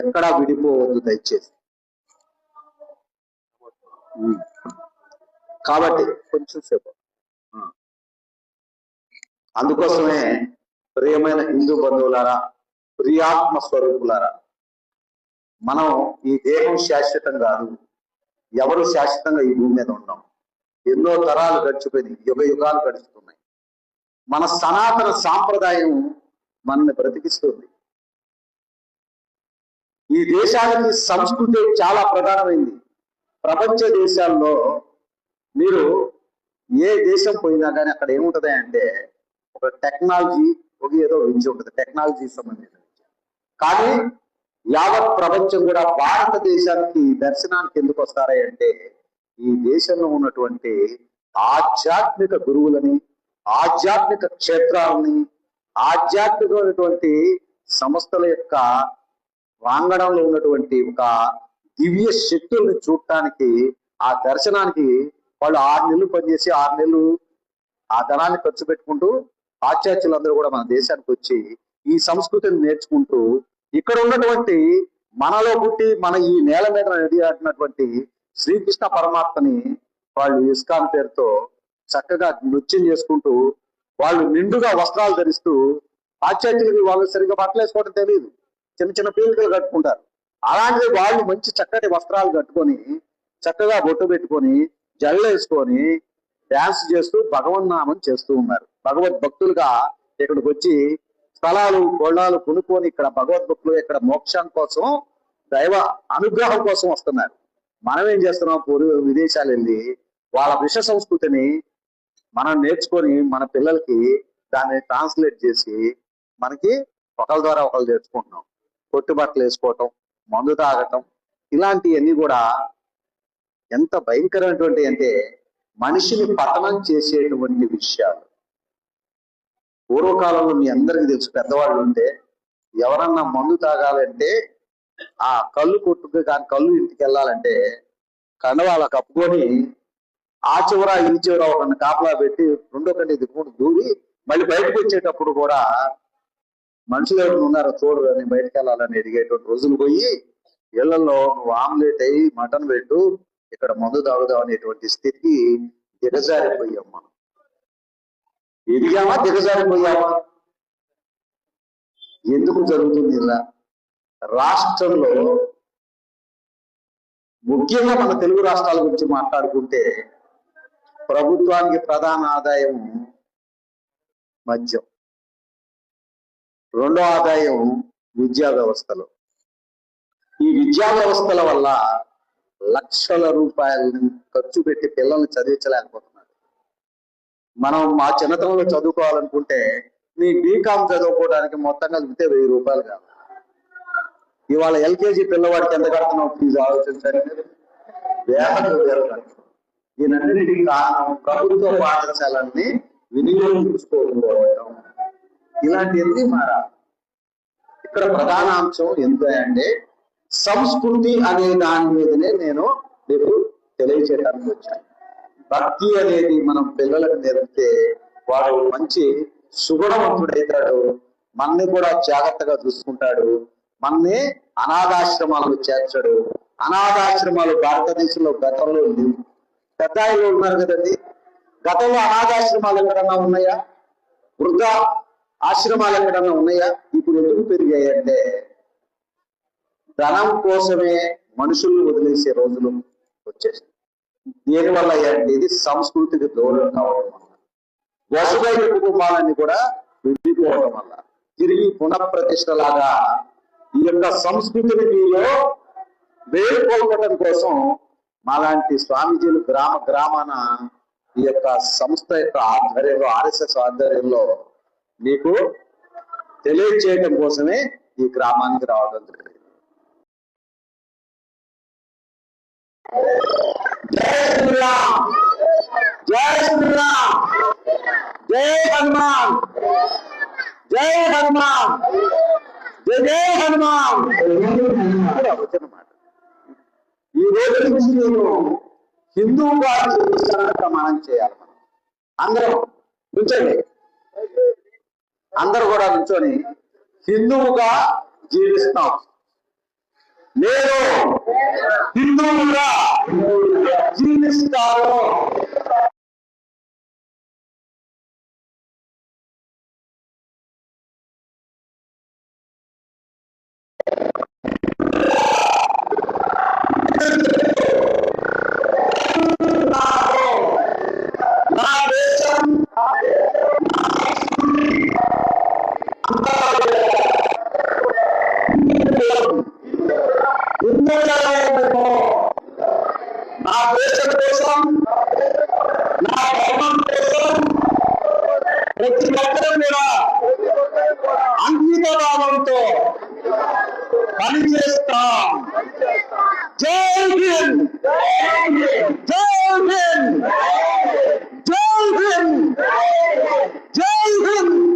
ఎక్కడా విడిపోవద్దు దయచేసి. కాబట్టి కొంచెం సేపు అందుకోసమే ప్రియమైన హిందూ బంధువులారా, ప్రియాత్మ స్వరూపులారా, మనం ఈ దేహం శాశ్వతం కాదు, ఎవరు శాశ్వతంగా ఈ భూమి మీద ఉన్నాం. ఎన్నో తరాలు గడిచిపోయినాయి, యుగ యుగాలు గడుస్తున్నాయి. మన సనాతన సాంప్రదాయం మనల్ని బ్రతికిస్తుంది. ఈ దేశానికి సంస్కృతి చాలా ప్రధానమైంది. ప్రపంచ దేశాల్లో మీరు ఏ దేశం పోయినా కానీ అక్కడ ఏముంటది అంటే ఒక టెక్నాలజీ, ఒక ఏదో విద్య ఉంటుంది, టెక్నాలజీ సంబంధించిన విద్య. కానీ యావత్ ప్రపంచం కూడా భారతదేశానికి దర్శనానికి ఎందుకు వస్తారా అంటే ఈ దేశంలో ఉన్నటువంటి ఆధ్యాత్మిక గురువులని, ఆధ్యాత్మిక క్షేత్రాలని, ఆధ్యాత్మికమైనటువంటి సంస్థల యొక్క ప్రాంగణంలో ఉన్నటువంటి ఒక దివ్య శక్తుల్ని చూడటానికి, ఆ దర్శనానికి వాళ్ళు 6 నెలలు పనిచేసి 6 నెలలు ఆ ధనాన్ని ఖర్చు పెట్టుకుంటూ ఆచార్యులందరూ కూడా మన దేశానికి వచ్చి ఈ సంస్కృతిని నేర్చుకుంటూ ఇక్కడ ఉన్నటువంటి మనలో పుట్టి మన ఈ నేల మీద నడియాడినటువంటి శ్రీకృష్ణ పరమాత్మని వాళ్ళు ఇస్కాన్ పేరుతో చక్కగా నృత్యం చేసుకుంటూ వాళ్ళు నిండుగా వస్త్రాలు ధరిస్తూ, ఆచార్యులకి వాళ్ళు సరిగ్గా బట్టలు వేసుకోవడం తెలియదు, చిన్న చిన్న పీలికలు కట్టుకుంటారు. అలాంటిది వాళ్ళు మంచి చక్కటి వస్త్రాలు కట్టుకొని చక్కగా బొట్టు పెట్టుకొని జల్లు వేసుకొని డ్యాన్స్ చేస్తూ భగవన్నామం చేస్తూ ఉన్నారు. భగవద్భక్తులుగా ఇక్కడికి వచ్చి స్థలాలు గొళ్ళాలు కొనుక్కొని ఇక్కడ భగవద్భక్తులు ఇక్కడ మోక్షం కోసం, దైవ అనుగ్రహం కోసం వస్తున్నారు. మనం ఏం చేస్తున్నాం, విదేశాలు వెళ్ళి వాళ్ళ విష సంస్కృతిని మనం నేర్చుకొని మన పిల్లలకి దాన్ని ట్రాన్స్లేట్ చేసి మనకి ఒకళ్ళ ద్వారా ఒకళ్ళు నేర్చుకుంటున్నాం. కొట్టు బట్టలు వేసుకోవటం, మందు తాగటం, ఇలాంటివన్నీ కూడా ఎంత భయంకరమైనటువంటి అంటే మనిషిని పతనం చేసేటువంటి విషయాలు. పూర్వకాలంలో మీ అందరికీ తెలుసు, పెద్దవాళ్ళు ఉంటే ఎవరన్నా మందు తాగాలంటే ఆ కళ్ళు కొట్టుకు కానీ కళ్ళు ఇంటికి వెళ్ళాలంటే కండవాళ్ళ కప్పుకొని ఆ చివర ఈ చివర ఒకరిని కాపలా పెట్టి రెండో కంటే దిగుకుంటూ దూరి మళ్ళీ బయటకు వచ్చేటప్పుడు కూడా మనుషులు ఎవరు ఉన్నారో చూడరు అని బయటకు వెళ్ళాలని ఎదిగేటువంటి రోజులు పోయి ఇళ్లలో నువ్వు ఆమ్లెట్ అయ్యి మటన్ పెట్టు, ఇక్కడ మందు తాగుదాం అనేటువంటి స్థితికి దిగజారిపోయాం. మనం ఎదిగామా దిగజారిపోయామా? ఎందుకు జరుగుతుంది ఇలా? రాష్ట్రంలో ముఖ్యంగా మన తెలుగు రాష్ట్రాల గురించి మాట్లాడుకుంటే ప్రభుత్వానికి ప్రధాన ఆదాయం మద్యం, రెండో ఆదాయం విద్యా వ్యవస్థలు. ఈ విద్యా వ్యవస్థల వల్ల లక్షల రూపాయలను ఖర్చు పెట్టి పిల్లల్ని చదివించలేకపోతున్నారు. మనం మా చిన్నతనంలో చదువుకోవాలనుకుంటే మీ బీకామ్ చదువుకోవడానికి మొత్తం కలిపితే 1000 రూపాయలు కాదు. ఇవాళ ఎల్కేజీ పిల్లవాడికి ఎంత కడుతున్నాం ఫీజు ఆలోచించండి, వేలకు వేలు కడుతున్నాం. దీనన్నిటికీ కారణం ప్రభుత్వ పాఠశాలల్ని వినియోగించుకోకపోవడం. ఇలాంటివన్నీ మారాలి. ఇక్కడ ప్రధాన అంశం ఏంటంటే సంస్కృతి అనే దాని మీదనే నేను మీకు తెలియచేయడానికి వచ్చాను. భక్తి అనేది మనం పిల్లలకు నేర్పితే వాడు మంచి సుగుణవంతుడైతాడు, మనని కూడా జాగ్రత్తగా చూసుకుంటాడు, మనని అనాథాశ్రమాలకు చేర్చాడు. అనాథాశ్రమాలు భారతదేశంలో గతంలో లేవు. పెద్ద ఆయనలు ఉన్నారు కదండి, గతంలో అనాథాశ్రమాలు ఎక్కడన్నా ఉన్నాయా? వృద్ధ ఆశ్రమాలు ఎక్కడన్నా ఉన్నాయా? ఇప్పుడు ఎందుకు పెరిగాయంటే ధనం కోసమే మనుషుల్ని వదిలేసే రోజులు వచ్చేసాయి. దేనివల్ల ఇది సంస్కృతికి దూరం కావడం వల్ల, వసుదైవ కుటుంబాలన్నీ కూడా విడిపోవడం వల్ల, తిరిగి పునఃప్రతిష్టలాగా ఈ యొక్క సంస్కృతిని మీలో వేరుకోవడం కోసం మాలాంటి స్వామీజీలు గ్రామ గ్రామాన ఈ యొక్క సంస్థ యొక్క ఆధ్వర్యంలో, ఆర్ఎస్ఎస్ ఆధ్వర్యంలో మీకు తెలియజేయడం కోసమే ఈ గ్రామానికి రావడం జరిగింది. జై శ్రీరామ్, జై శ్రీరామ్, జై హనుమాన్, జై హనుమాన్, జై జై హనుమాన్. వచ్చినమాట ఈ రోజు నుంచి నేను హిందువుగా ప్రమాణం చేయాలి. మనం అందరం నుంచండి, అందరూ కూడా నుంచొని హిందువుగా జీవిస్తాం. నేను హిందువుగా జీవిస్తాను. నా దేశం నా దేశం కోసం, నా ధర్మం కోసం ప్రతి ఒక్కరూ కూడా అంకిత భావంతో పనిచేస్తాం. జై హింద్, జై హింద్, జై హింద్, జై హింద్.